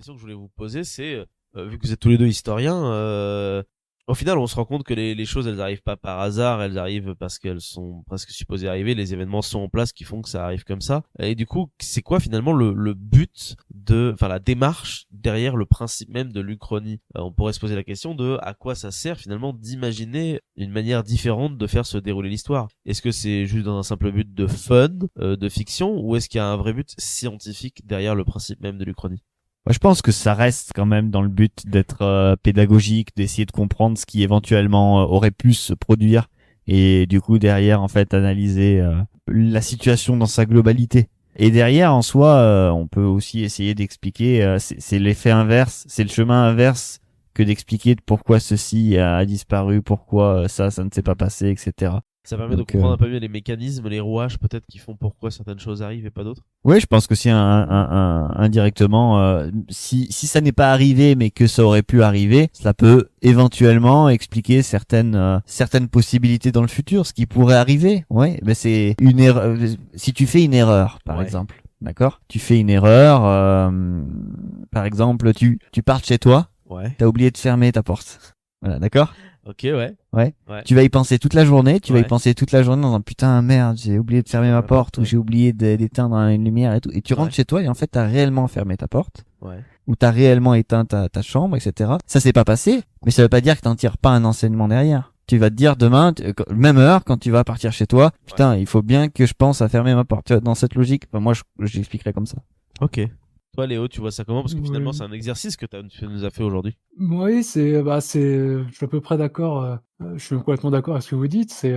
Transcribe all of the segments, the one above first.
question que je voulais vous poser, c'est, vu que vous êtes tous les deux historiens, au final, on se rend compte que les choses, elles arrivent pas par hasard, elles arrivent parce qu'elles sont presque supposées arriver. Les événements sont en place qui font que ça arrive comme ça. Et du coup, c'est quoi finalement le but enfin la démarche derrière le principe même de l'Uchronie? On pourrait se poser la question de à quoi ça sert finalement d'imaginer une manière différente de faire se dérouler l'histoire. Est-ce que c'est juste dans un simple but de fun, de fiction, ou est-ce qu'il y a un vrai but scientifique derrière le principe même de l'Uchronie? Moi, je pense que ça reste quand même dans le but d'être pédagogique, d'essayer de comprendre ce qui éventuellement aurait pu se produire et du coup derrière en fait analyser la situation dans sa globalité. Et derrière en soi, on peut aussi essayer d'expliquer c'est l'effet inverse, c'est le chemin inverse que d'expliquer pourquoi ceci a disparu, pourquoi ça ne s'est pas passé, etc. Ça permet de comprendre un peu mieux les mécanismes, les rouages peut-être qui font pourquoi certaines choses arrivent et pas d'autres. Oui, je pense que si indirectement, si ça n'est pas arrivé mais que ça aurait pu arriver, ça peut éventuellement expliquer certaines possibilités dans le futur, ce qui pourrait arriver. Ouais, mais c'est une erreur. Si tu fais une erreur, par exemple, d'accord, tu fais une erreur, par exemple, tu pars de chez toi, t'as oublié de fermer ta porte. Voilà, d'accord. Ok, ouais. Tu vas y penser toute la journée, dans un putain, merde, j'ai oublié de fermer ma porte, ou j'ai oublié d'éteindre une lumière et tout. Et tu rentres chez toi et en fait, t'as réellement fermé ta porte. Ou t'as réellement éteint ta chambre, etc. Ça s'est pas passé, mais ça veut pas dire que t'en tires pas un enseignement derrière. Tu vas te dire demain, même heure, quand tu vas partir chez toi, putain, il faut bien que je pense à fermer ma porte. Tu vois, dans cette logique, moi, j'expliquerai comme ça. Ok. Toi, Léo, tu vois ça comment? Parce que finalement, c'est un exercice que tu nous as fait aujourd'hui. Oui, je suis à peu près d'accord. Je suis complètement d'accord avec ce que vous dites. C'est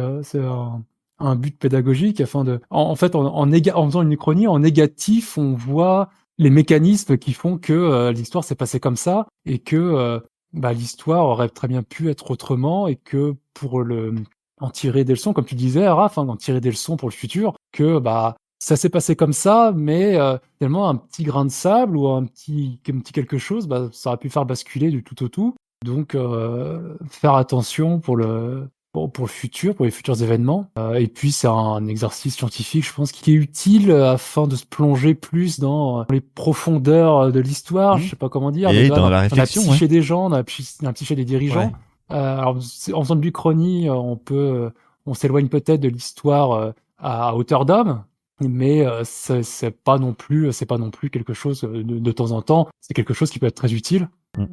un but pédagogique afin de. En fait, en faisant une uchronie en négatif, on voit les mécanismes qui font que l'histoire s'est passée comme ça et que l'histoire aurait très bien pu être autrement et que pour en tirer des leçons, comme tu disais, Raph, en tirer des leçons pour le futur, que ça s'est passé comme ça, mais finalement un petit grain de sable ou un petit quelque chose, ça aurait pu faire basculer du tout au tout. Donc faire attention pour le futur, pour les futurs événements. Et puis c'est un exercice scientifique, je pense, qui est utile afin de se plonger plus dans les profondeurs de l'histoire. Je sais pas comment dire. Et dans la réflexion, dans la psyché des gens, dans la psyché des dirigeants. Alors, en faisant de l'Uchronie, on s'éloigne peut-être de l'histoire à hauteur d'homme. Mais c'est pas non plus quelque chose de temps en temps. C'est quelque chose qui peut être très utile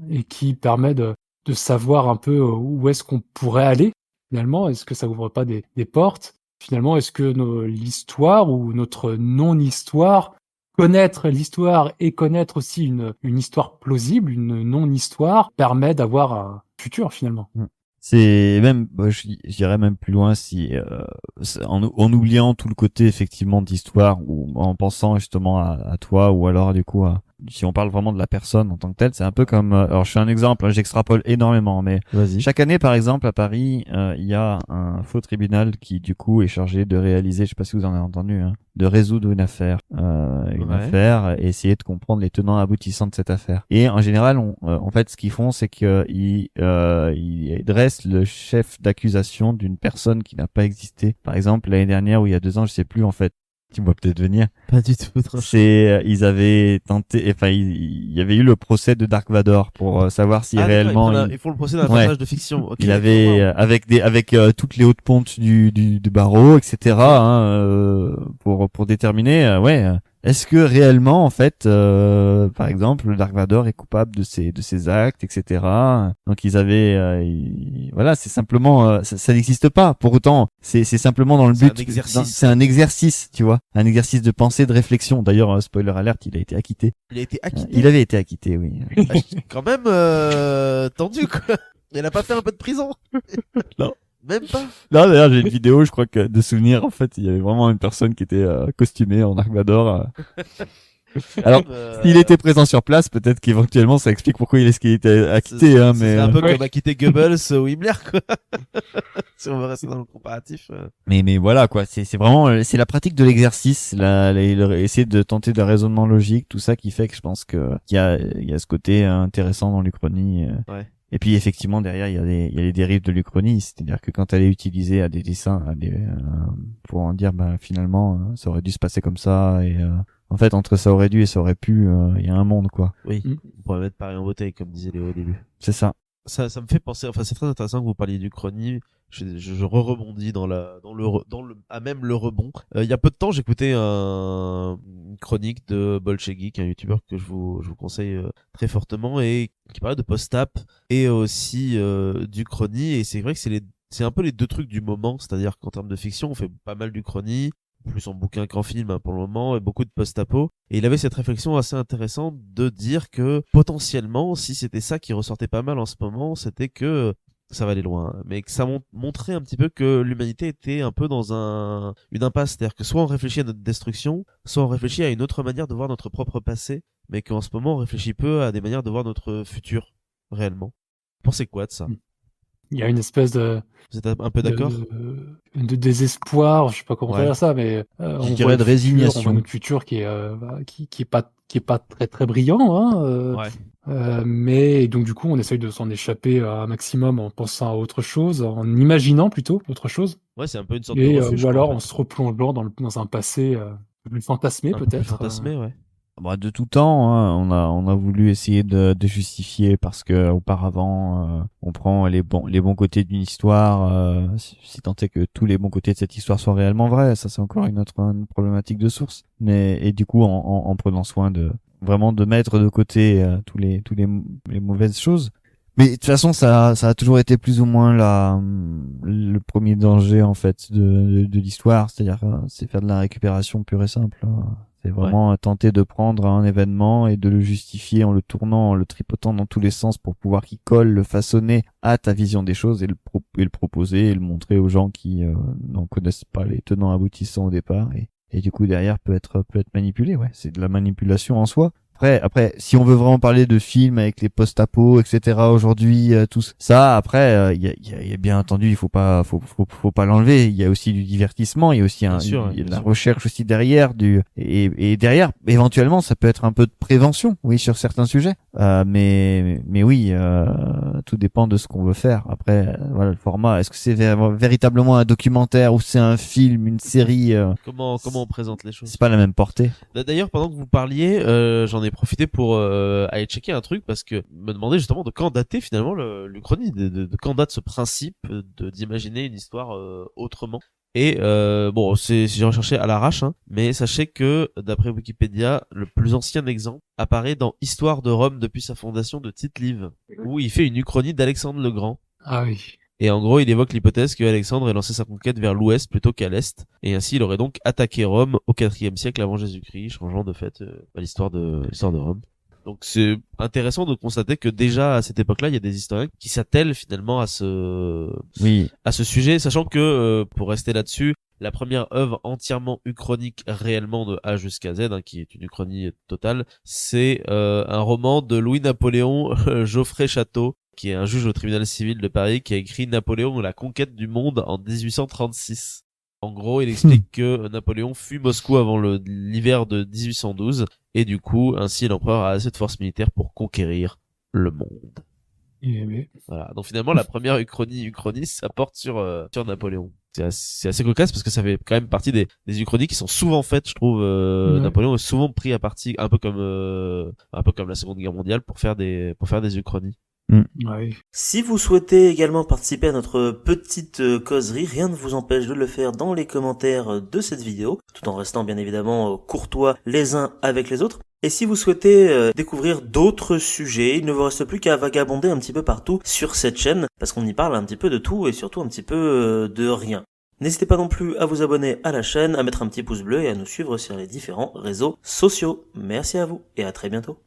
et qui permet de savoir un peu où est-ce qu'on pourrait aller finalement. Est-ce que ça ouvre pas des portes? Finalement, est-ce que l'histoire ou notre non-histoire, connaître l'histoire et connaître aussi une histoire plausible, une non-histoire, permet d'avoir un futur finalement. C'est même, je dirais même plus loin si en oubliant tout le côté effectivement d'histoire ou en pensant justement à toi ou alors du coup si on parle vraiment de la personne en tant que telle, c'est un peu comme alors je fais un exemple, j'extrapole énormément, mais chaque année par exemple à Paris il y a un faux tribunal qui du coup est chargé de réaliser, je sais pas si vous en avez entendu, de résoudre une affaire et essayer de comprendre les tenants aboutissants de cette affaire. Et en général en fait ce qu'ils font c'est qu'ils dressent le chef d'accusation d'une personne qui n'a pas existé. Par exemple l'année dernière ou il y a 2 ans, je sais plus en fait. Tu me vois peut-être venir. Pas du tout. Ils avaient tenté, enfin, il y avait eu le procès de Dark Vador pour savoir si réellement. Ils font le procès d'un personnage de fiction. Okay, il avait, avec toutes les hautes pontes du barreau, etc., pour déterminer, est-ce que réellement, en fait, par exemple, Dark Vador est coupable de ses actes, etc. Donc ils avaient, voilà, c'est simplement, ça n'existe pas. Pour autant, c'est simplement dans le but. C'est un exercice, tu vois, un exercice de pensée, de réflexion. D'ailleurs, spoiler alert, il a été acquitté. Il a été acquitté. Il avait été acquitté, oui. Quand même tendu quoi. Il a pas fait un peu de prison. Non. Même pas. Non, d'ailleurs, j'ai une vidéo, je crois que de souvenir, en fait, il y avait vraiment une personne qui était costumée en Dark Vador. Alors, s'il était présent sur place, peut-être qu'éventuellement ça explique pourquoi il était acquitté, mais. C'est un peu comme acquitter Goebbels ou Himmler, quoi. Si on veut rester dans le comparatif. Mais voilà, quoi. C'est vraiment, c'est la pratique de l'exercice, essayer de tenter de raisonnement logique, tout ça qui fait que je pense qu'il y a ce côté intéressant dans l'Uchronie. Et puis effectivement derrière il y a les dérives de l'Uchronie, c'est-à-dire que quand elle est utilisée à des dessins, pour en dire finalement ça aurait dû se passer comme ça et en fait entre ça aurait dû et ça aurait pu, il y a un monde quoi. Oui, Mm. on pourrait mettre Paris en bouteille comme disait Léo au début. C'est ça. Ça me fait penser, enfin c'est très intéressant que vous parliez d'Uchronie. Je rebondis à même le rebond. Il y a peu de temps, j'écoutais une chronique de Bolchegeek, un youtubeur que je vous conseille très fortement et qui parlait de post-app et aussi d'Uchronie. Et c'est vrai que c'est un peu les deux trucs du moment, c'est-à-dire qu'en termes de fiction, on fait pas mal d'Uchronie, plus en bouquin qu'en film pour le moment, et beaucoup de post-apo. Et il avait cette réflexion assez intéressante de dire que potentiellement, si c'était ça qui ressortait pas mal en ce moment, c'était que ça va aller loin, mais que ça montrait un petit peu que l'humanité était un peu dans une impasse, c'est-à-dire que soit on réfléchit à notre destruction, soit on réfléchit à une autre manière de voir notre propre passé, mais qu'en ce moment on réfléchit peu à des manières de voir notre futur, réellement. Vous pensez quoi de ça? Il y a une espèce Vous êtes un peu d'accord? de désespoir, je sais pas comment Ouais. dire ça, mais Je on dirais voit de le futur, résignation. on voit notre futur qui est pas très très brillant, hein, Ouais. mais donc du coup on essaye de s'en échapper un maximum en pensant à autre chose, en imaginant plutôt autre chose, Ouais, c'est un peu une sorte de et refuge, ou quoi, en alors fait. en se replongeant dans un passé plus fantasmé Un peu plus peut-être. fantasmé, ouais. Bah, de tout temps, hein, on a voulu essayer de justifier parce que auparavant, on prend les bons côtés d'une histoire, si tant est que tous les bons côtés de cette histoire soient réellement vrais. Ça, c'est encore une problématique de source. Et du coup, en prenant soin de mettre de côté les mauvaises choses. Mais de toute façon, ça a toujours été plus ou moins le premier danger en fait de l'histoire, c'est-à-dire c'est faire de la récupération pure et simple. Hein. C'est vraiment tenter de prendre un événement et de le justifier en le tournant, en le tripotant dans tous les sens pour pouvoir qu'il colle, le façonner à ta vision des choses et le proposer et le montrer aux gens qui n'en connaissent pas les tenants aboutissants au départ et du coup derrière peut être manipulé. Ouais, c'est de la manipulation en soi. Après, si on veut vraiment parler de films avec les post-apo, etc. aujourd'hui, tout ça, après, il y a bien entendu, il faut pas l'enlever. Il y a aussi du divertissement, il y a aussi il y a de la recherche aussi derrière, et derrière, éventuellement, ça peut être un peu de prévention, oui, sur certains sujets. Mais oui, tout dépend de ce qu'on veut faire. Après, voilà, le format. Est-ce que c'est véritablement un documentaire ou c'est un film, une série? Comment on présente les choses? C'est pas la même portée. D'ailleurs, pendant que vous parliez, j'en ai profité pour aller checker un truc parce que me demander justement de quand dater finalement l'Uchronie, de quand date ce principe d'imaginer une histoire autrement. Et bon, j'ai recherché à l'arrache, hein, mais sachez que d'après Wikipédia, le plus ancien exemple apparaît dans Histoire de Rome depuis sa fondation de Tite-Live, où il fait une Uchronie d'Alexandre le Grand. Ah oui. Et en gros, il évoque l'hypothèse que Alexandre ait lancé sa conquête vers l'ouest plutôt qu'à l'est, et ainsi il aurait donc attaqué Rome au IVe siècle avant Jésus-Christ, changeant de fait l'histoire de Rome. Donc c'est intéressant de constater que déjà à cette époque-là, il y a des historiens qui s'attellent finalement à ce sujet, sachant que pour rester là-dessus, la première œuvre entièrement uchronique réellement de A jusqu'à Z, hein, qui est une uchronie totale, c'est un roman de Louis-Napoléon Geoffrey Château, qui est un juge au tribunal civil de Paris, qui a écrit Napoléon la conquête du monde en 1836. En gros, il explique que Napoléon fuit Moscou avant l'hiver de 1812, et du coup, ainsi l'empereur a assez de forces militaires pour conquérir le monde. Voilà. Donc finalement, la première uchronie, ça porte sur Napoléon. C'est assez cocasse parce que ça fait quand même partie des uchronies qui sont souvent faites, je trouve. Napoléon est souvent pris à partie, un peu comme la Seconde Guerre mondiale, pour faire des uchronies. Ouais. Si vous souhaitez également participer à notre petite causerie, rien ne vous empêche de le faire dans les commentaires de cette vidéo, tout en restant bien évidemment courtois les uns avec les autres. Et si vous souhaitez découvrir d'autres sujets, il ne vous reste plus qu'à vagabonder un petit peu partout sur cette chaîne, parce qu'on y parle un petit peu de tout et surtout un petit peu de rien. N'hésitez pas non plus à vous abonner à la chaîne, à mettre un petit pouce bleu et à nous suivre sur les différents réseaux sociaux. Merci à vous et à très bientôt.